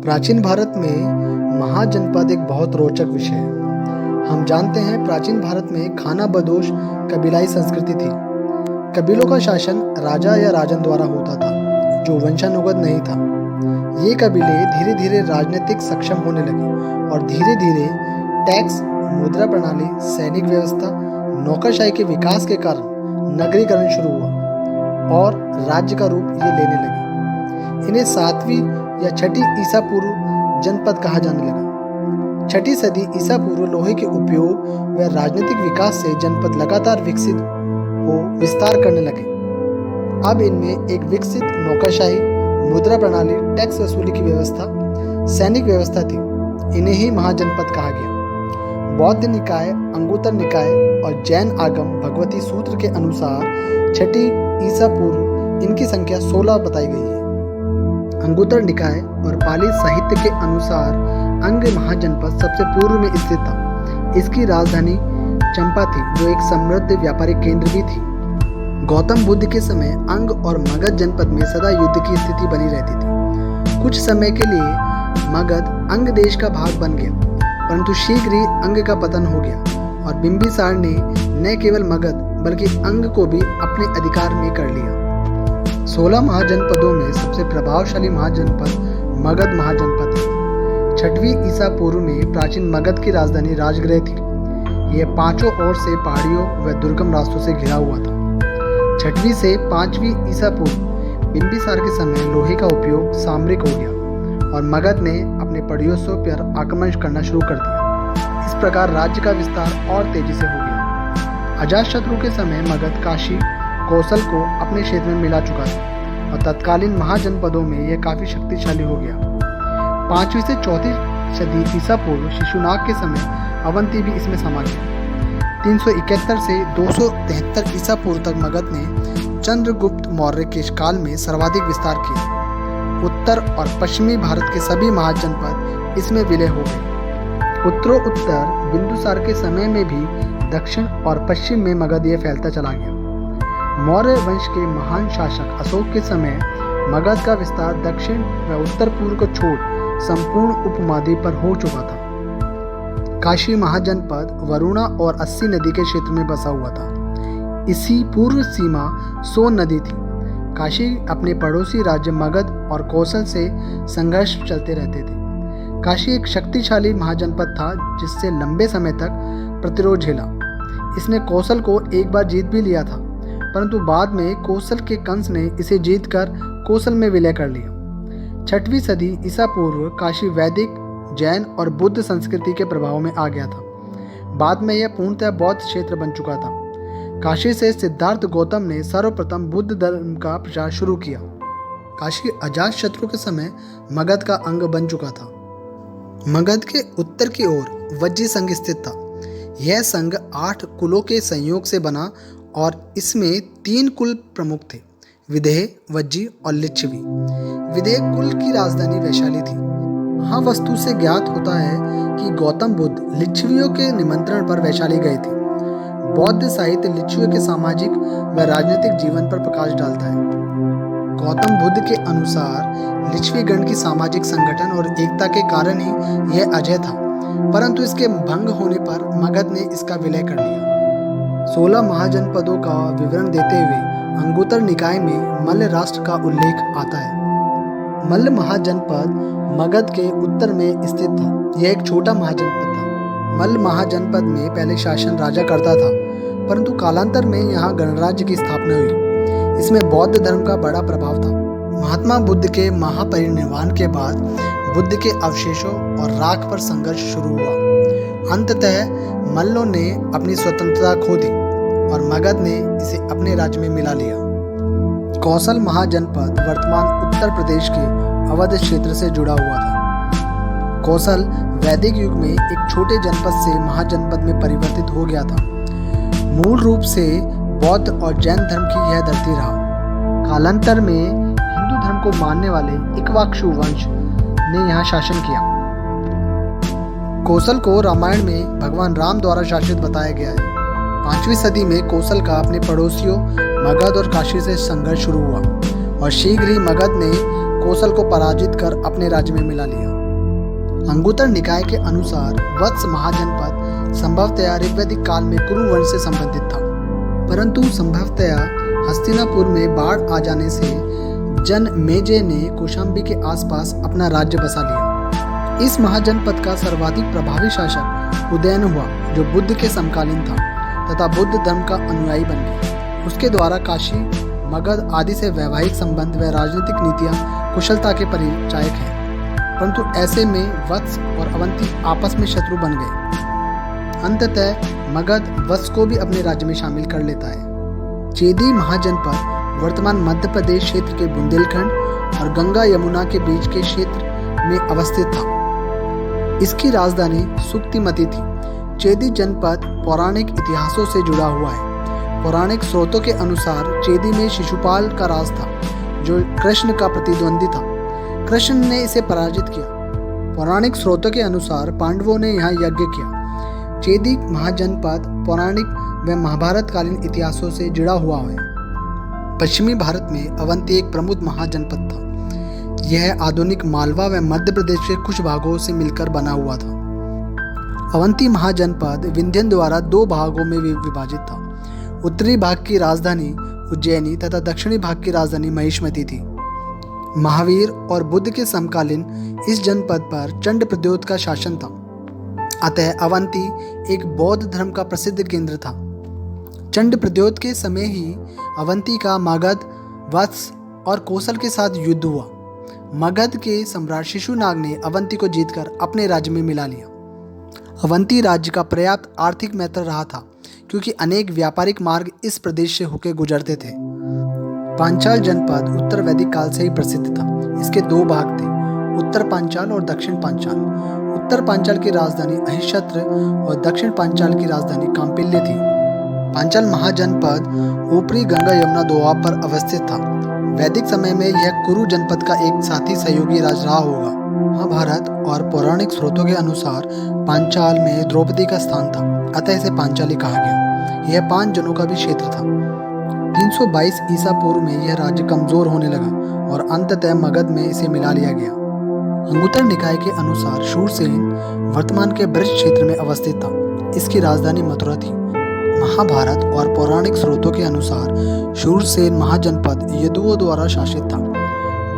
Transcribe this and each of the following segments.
प्राचीन भारत में महाजनपद एक बहुत रोचक विषय है। हम जानते हैं प्राचीन भारत में खानाबदोश कबीलाई संस्कृति थी। कबीलों का शासन राजा या राजन द्वारा होता था, जो वंशानुगत नहीं था। ये कबीले धीरे धीरे राजनीतिक सक्षम होने लगे और धीरे धीरे टैक्स, मुद्रा प्रणाली, सैनिक व्यवस्था, नौकरशाही के विकास के कारण नगरीकरण शुरू हुआ और राज्य का रूप ये लेने लगे। इन्हें 7वीं या 6ठी ईसा पूर्व जनपद कहा जाने लगा। 6ठी सदी ईसा पूर्व लोहे के उपयोग व राजनीतिक विकास से जनपद लगातार विकसित हो विस्तार करने लगे। अब इनमें एक विकसित नौकरशाही, मुद्रा प्रणाली, टैक्स वसूली की व्यवस्था, सैनिक व्यवस्था थी। इन्हें ही महाजनपद कहा गया। बौद्ध निकाय, अंगुत्तर निकाय और जैन आगम भगवती सूत्र के अनुसार 6ठी ईसा पूर्व इनकी संख्या 16 बताई गई है। अंगुत्तर निकाय और पाली साहित्य के अनुसार अंग महाजनपद सबसे पूर्व में स्थित था। इसकी राजधानी चंपा थी, जो एक समृद्ध व्यापारिक केंद्र भी थी। गौतम बुद्ध के समय अंग और मगध जनपद में सदा युद्ध की स्थिति बनी रहती थी। कुछ समय के लिए मगध अंग देश का भाग बन गया, परंतु शीघ्र ही अंग का पतन हो गया और बिंबिसार ने न केवल मगध बल्कि अंग को भी अपने अधिकार में कर लिया। 16 महाजनपदों में सबसे प्रभावशाली महाजनपद मगध महाजनपद है। 6वीं ईसा पूर्व में प्राचीन मगध की राजधानी राजगृह थी। यह 5 ओर से पहाड़ियों व दुर्गम रास्तों से घिरा हुआ था। 6वीं से 5वीं ईसा पूर्व बिंबिसार के समय लोहे का उपयोग सामरिक हो गया और मगध ने अपने पड़ोसियों पर आक्रमण करना शुरू कर दिया। इस प्रकार राज्य का विस्तार और तेजी से हो गया। अजातशत्रु के समय मगध काशी, कौशल को अपने क्षेत्र में मिला चुका था और तत्कालीन महाजनपदों में यह काफी शक्तिशाली हो गया। 5वीं से 4वीं सदी ईसा पूर्व शिशुनाग के समय अवंती भी इसमें समा गया। 371 से 273 ईसा पूर्व तक मगध ने चंद्रगुप्त मौर्य के काल में सर्वाधिक विस्तार किया। उत्तर और पश्चिमी भारत के सभी महाजनपद इसमें विलय हो गए। उत्तरोत्तर बिंदुसार के समय में भी दक्षिण और पश्चिम में मगध ये फैलता चला गया। मौर्य वंश के महान शासक अशोक के समय मगध का विस्तार दक्षिण व उत्तर पूर्व को छोड़ संपूर्ण उपमहाद्वीप पर हो चुका था। काशी महाजनपद वरुणा और अस्सी नदी के क्षेत्र में बसा हुआ था। इसी पूर्व सीमा सोन नदी थी। काशी अपने पड़ोसी राज्य मगध और कौशल से संघर्ष चलते रहते थे। काशी एक शक्तिशाली महाजनपद था जिससे लंबे समय तक प्रतिरोध झेला। इसने कौशल को एक बार जीत भी लिया था, परंतु बाद में कौशल के कंस ने इसे जीतकर कौशल में विलय कर लिया। 6वीं सदी ईसा पूर्व काशी वैदिक, जैन और बुद्ध संस्कृति के प्रभाव में आ गया था। बाद में यह पूर्णतः बौद्ध क्षेत्र बन चुका था। काशी से सिद्धार्थ गौतम ने सर्वप्रथम बुद्ध धर्म का प्रचार शुरू किया। काशी अजातशत्रु के समय मगध का अंग बन चुका था। मगध के उत्तर की ओर वज्जी संघ स्थित था। यह संघ 8 कुलों के संयोग से बना और इसमें 3 कुल प्रमुख थे: विदेह, वज्जी और लिच्छवी। विदेह कुल की राजधानी वैशाली थी। यहाँ वस्तु से ज्ञात होता है कि गौतम बुद्ध लिच्छवियों के निमंत्रण पर वैशाली गए थे। बौद्ध साहित्य लिच्छवियों के सामाजिक व राजनीतिक जीवन पर प्रकाश डालता है। गौतम बुद्ध के अनुसार लिच्छवी गण की सामाजिक संगठन और एकता के कारण ही यह अजय था, परंतु इसके भंग होने पर मगध ने इसका विलय कर लिया। 16 महाजनपदों का विवरण देते हुए अंगुत्तर निकाय में मल्ल राष्ट्र का उल्लेख आता है। मल्ल महाजनपद मगध के उत्तर में स्थित था। यह एक छोटा महाजनपद था। मल्ल महाजनपद में पहले शासन राजा करता था, परंतु कालांतर में यहाँ गणराज्य की स्थापना हुई। इसमें बौद्ध धर्म का बड़ा प्रभाव था। महात्मा बुद्ध के महापरिनिर्वाण के बाद बुद्ध के अवशेषों और राख पर संघर्ष शुरू हुआ। अंततः मल्लों ने अपनी स्वतंत्रता खो दी और मगध ने इसे अपने राज्य में मिला लिया। कौशल महाजनपद वर्तमान उत्तर प्रदेश के अवध क्षेत्र से जुड़ा हुआ था। कौशल वैदिक युग में एक छोटे जनपद से महाजनपद में परिवर्तित हो गया था। मूल रूप से बौद्ध और जैन धर्म की यह धरती रहा। कालांतर में हिंदू धर्म को मानने वाले इक्ष्वाकु वंश ने यहाँ शासन किया। कौशल को रामायण में भगवान राम द्वारा शासित बताया गया है। 5वीं सदी में कौशल का अपने पड़ोसियों मगध और काशी से संघर्ष शुरू हुआ और शीघ्र ही मगध ने कोसल को पराजित कर अपने राज्य में मिला लिया। अंगुत्तर निकाय के अनुसार वत्स महाजनपद संभवतया ऋग्वैदिक काल में कुरु वंश से संबंधित था, परंतु संभवतया हस्तिनापुर में बाढ़ आ जाने से जनमेजय ने कौशाम्बी के आसपास अपना राज्य बसा लिया। इस महाजनपद का सर्वाधिक प्रभावी शासक उदयन हुआ, जो बुद्ध के समकालीन था तथा बुद्ध धर्म का अनुयायी बन गया। उसके द्वारा काशी, मगध आदि से वैवाहिक संबंध व राजनीतिक नीतियां कुशलता के परिचायक हैं, परंतु ऐसे में वत्स और अवंती आपस में शत्रु बन गए। अंततः मगध वत्स को भी अपने राज्य में शामिल कर लेता है। चेदी महाजनपद वर्तमान मध्य प्रदेश क्षेत्र के बुंदेलखंड और गंगा यमुना के बीच के क्षेत्र में अवस्थित था। इसकी राजधानी सुक्तिमती थी। चेदी जनपद पौराणिक इतिहासों से जुड़ा हुआ है। पौराणिक स्रोतों के अनुसार चेदी में शिशुपाल का राज था, जो कृष्ण का प्रतिद्वंदी था। कृष्ण ने इसे पराजित किया। पौराणिक स्रोतों के अनुसार पांडवों ने यहाँ यज्ञ किया। चेदी महाजनपद पौराणिक व महाभारतकालीन इतिहासों से जुड़ा हुआ है। पश्चिमी भारत में अवंती एक प्रमुख महाजनपद था। यह आधुनिक मालवा व मध्य प्रदेश के कुछ भागों से मिलकर बना हुआ था। अवंती महाजनपद विंध्यन द्वारा दो भागों में विभाजित था। उत्तरी भाग की राजधानी उज्जैनी तथा दक्षिणी भाग की राजधानी महिष्मती थी। महावीर और बुद्ध के समकालीन इस जनपद पर चंड प्रद्योत का शासन था, अतः अवंती एक बौद्ध धर्म का प्रसिद्ध केंद्र था। चंड प्रद्योत के समय ही अवंती का मगध, वत्स और कोसल के साथ युद्ध हुआ। मगध के सम्राट शिशुनाग ने अवंती को जीतकर अपने राज्य में मिला लिया। अवंती राज्य का पर्याप्त आर्थिक महत्व रहा था, क्योंकि अनेक व्यापारिक मार्ग इस प्रदेश से होकर गुजरते थे। पांचाल जनपद उत्तर वैदिक काल से ही प्रसिद्ध था। इसके दो भाग थे, उत्तर पांचाल और दक्षिण पांचाल। उत्तर पांचाल की राजधानी अहिष्यत्र और दक्षिण पांचाल की राजधानी कांपिल्य थी। पांचाल महाजनपद ऊपरी गंगा यमुना दोआब पर अवस्थित था। वैदिक समय में यह कुरु जनपद का एक साथी सहयोगी राज्य रहा होगा। महाभारत और पौराणिक स्रोतों के अनुसार पांचाल में द्रौपदी का स्थान था, अतः इसे पांचाली कहा गया। यह 5 जनों का भी क्षेत्र था। 322 ईसा पूर्व में यह राज्य कमजोर होने लगा और अंततः मगध में इसे मिला लिया गया। अंगुत्तर निकाय के अनुसार शूरसेन वर्तमान के ब्रज क्षेत्र में अवस्थित था। इसकी राजधानी मथुरा थी। महाभारत और पौराणिक स्रोतों के अनुसार शूरसेन महाजनपद यदुओं द्वारा शासित था।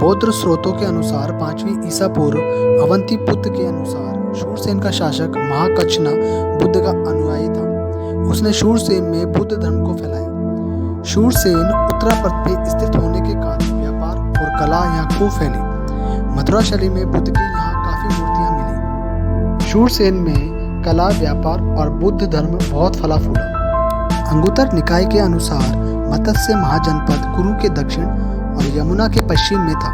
बौद्ध स्रोतों के अनुसार 5वीं ईसा पूर्व अवंती पुत्र के अनुसार शूरसेन का शासक महाकच्छना बुद्ध का अनुयायी था। उसने शूरसेन में बुद्ध धर्म को फैलाया। शूरसेन उत्तरापथ पे स्थित होने के कारण व्यापार और कला यहाँ खूब फैली। मथुरा शैली में बुद्ध की यहाँ काफी मूर्तियां मिली। शूरसेन में कला, व्यापार और बुद्ध धर्म बहुत फला फूला। अंगुत्तर निकाय के अनुसार मत्स्य महाजनपद कुरु के दक्षिण और यमुना के पश्चिम में था।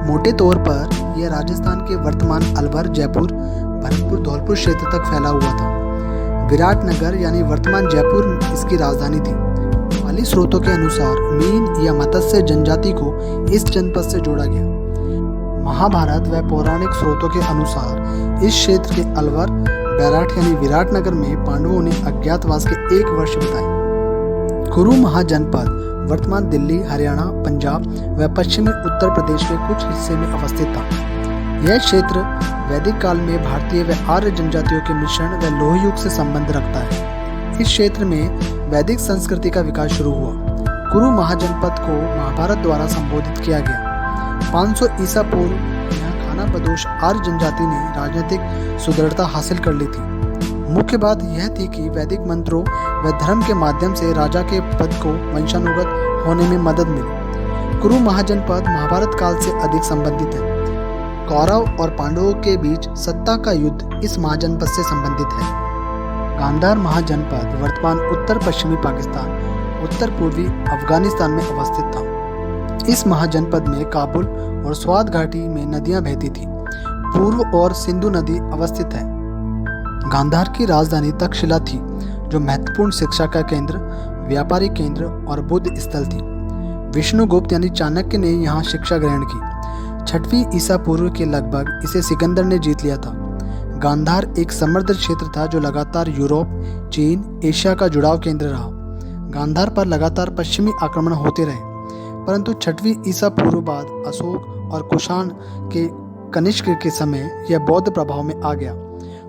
मोटे तौर पर यह राजस्थान के वर्तमान अलवर, जयपुर, भरतपुर, धौलपुर क्षेत्र तक फैला हुआ था। विराटनगर यानी वर्तमान जयपुर इसकी राजधानी थी। पाली स्रोतों के अनुसार मीन या मत्स्य जनजाति को इस जनपद से जोड़ा गया। महाभारत व पौराणिक स्रोतों के अनुसार इस क्षेत्र के अलवर, बैराठ यानी विराटनगर में पांडवों ने अज्ञातवास के 1 वर्ष बिताए। कुरु महाजनपद वर्तमान दिल्ली, हरियाणा, पंजाब व पश्चिमी उत्तर प्रदेश के कुछ हिस्से में अवस्थित था। यह क्षेत्र वैदिक काल में भारतीय व आर्य जनजातियों के मिश्रण व लोह युग से संबंध रखता है। इस क्षेत्र में वैदिक संस्कृति का विकास शुरू हुआ। कुरु महाजनपद को महाभारत द्वारा संबोधित किया गया। 500 ईसा पूर्व यहाँ खाना बदोश आर्य जनजाति ने राजनीतिक सुदृढ़ता हासिल कर ली थी। मुख्य बात यह थी कि वैदिक मंत्रों व धर्म के माध्यम से राजा के पद को वंशानुगत होने में मदद मिली। कुरु महाजनपद महाभारत काल से अधिक संबंधित है। कौरव और पांडवों के बीच सत्ता का युद्ध इस महाजनपद से संबंधित है। गांधार महाजनपद वर्तमान उत्तर पश्चिमी पाकिस्तान, उत्तर पूर्वी अफगानिस्तान में अवस्थित था। इस महाजनपद में काबुल और स्वात घाटी में नदियां बहती थी। पूर्व और सिंधु नदी अवस्थित है। गांधार की राजधानी तक्षशिला थी, जो महत्वपूर्ण शिक्षा का केंद्र, व्यापारिक केंद्र और बुद्ध स्थल थी। विष्णुगुप्त यानी चाणक्य ने यहाँ शिक्षा ग्रहण की। 6वीं ईसा पूर्व के लगभग इसे सिकंदर ने जीत लिया था। गांधार एक समृद्ध क्षेत्र था जो लगातार यूरोप, चीन, एशिया का जुड़ाव केंद्र रहा। गांधार पर लगातार पश्चिमी आक्रमण होते रहे, परंतु 6वीं ईसा पूर्व बाद अशोक और कुषाण के कनिष्क के समय यह बौद्ध प्रभाव में आ गया।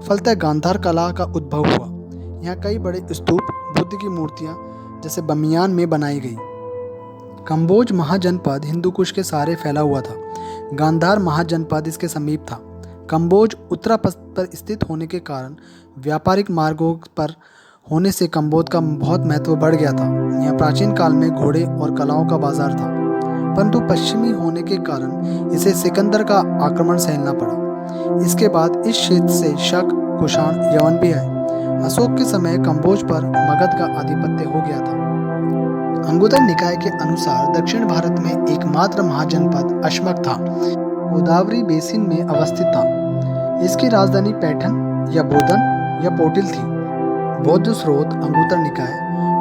फलतः गांधार कला का उद्भव हुआ। यहाँ कई बड़े स्तूप, बुद्ध की मूर्तियाँ जैसे बमियान में बनाई गई। कंबोज महाजनपद हिंदू कुश के सहारे फैला हुआ था। गांधार महाजनपद इसके समीप था। कंबोज उत्तरापथ पर स्थित होने के कारण व्यापारिक मार्गों पर होने से कंबोज का बहुत महत्व बढ़ गया था। यह प्राचीन काल में घोड़े और कलाओं का बाजार था, परंतु पश्चिमी होने के कारण इसे सिकंदर का आक्रमण सहना पड़ा। इसके बाद इस क्षेत्र से शक, कुषाण, यवन भी आए। अशोक के समय कंबोज पर मगध का आधिपत्य हो गया था। अंगुतर निकाय के अनुसार दक्षिण भारत में एकमात्र महाजनपद अशमक था, गोदावरी बेसिन में अवस्थित था। इसकी राजधानी पैठन या बोधन या पोटिल थी। बौद्ध स्रोत, अंगुतर निकाय,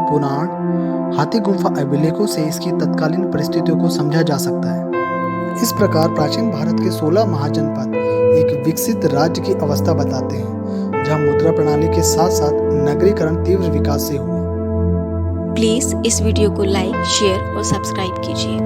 पुराण, हाथी गुम्फा अभिलेखों से इसकी तत्कालीन परिस्थितियों को समझा जा सकता है। इस प्रकार प्राचीन भारत के 16 महाजनपद एक विकसित राज्य की अवस्था बताते हैं, जहां मुद्रा प्रणाली के साथ साथ नगरीकरण तीव्र विकास से हुआ। प्लीज़ इस वीडियो को लाइक, शेयर और सब्सक्राइब कीजिए।